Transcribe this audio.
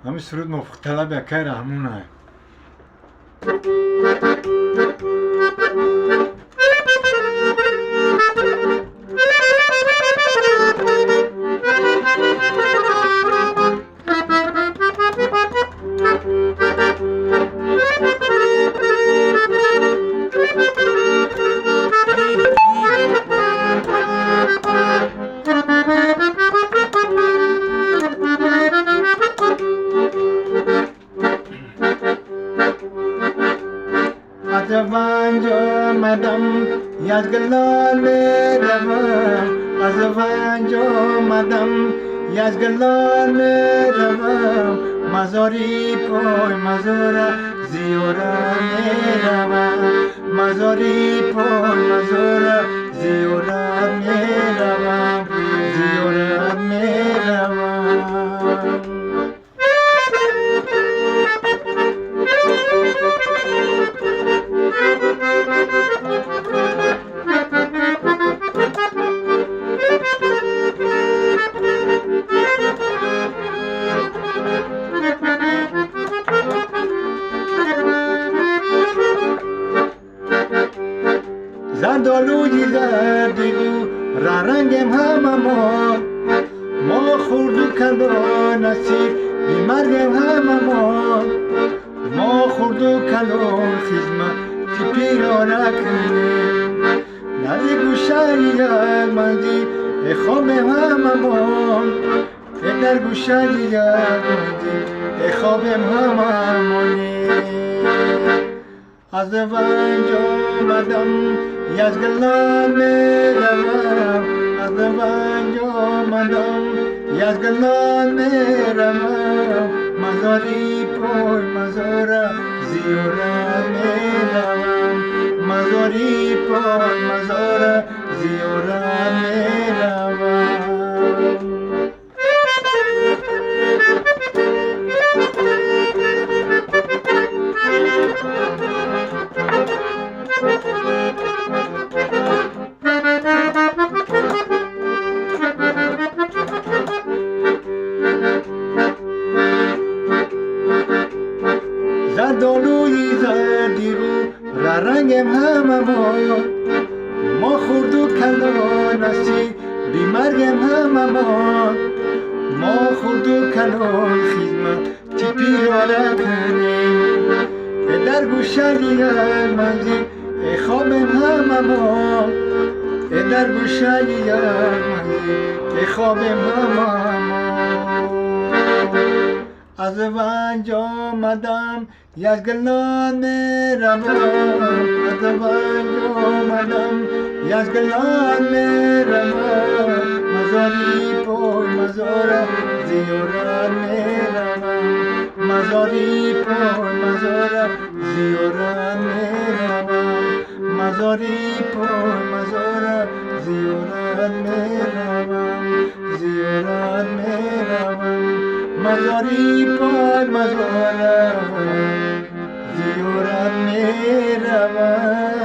همین سرود موفق طلب که رحمونه از آمدم یزگلال میروم از آمدم یزگلال میروم مزاری پای مزارا زیارت میروم مزاری پای مزارا زیارت میروم زیارت میروم زردالوی زردیگو رنگم همه ما خورد و کلا نصیب بیمرگم همه ما خورد و کلا خیزمه که پیرانه کنیم نزی گوشه یک مندی خواب همه در گوشه یک مندی خواب همه از ونج آمدم یزگلال میروم از ونج آمدم یزگلال میروم مزاری پای مزارا زیارت میروم مزاری پای مزارا زیارت میروم زردالوی زردیگو رنگم همه ما خورد و کلا نصیب بیمرگم همه ما خورد و کلا خیزمه چی پیرانه کنیم در گوشه یک منزل خوابم همه در گوشه یک منزل خوابم همه از ونج آمدم یزگلال میروم از ونج آمدم یزگلال میروم مزاری پای مزارا زیارت میروم مزاری پای مزارا زیارت میروم مزاری پای مزارا زیارت میروم زیارت میروم مزاری پای مزارا زیارت میروم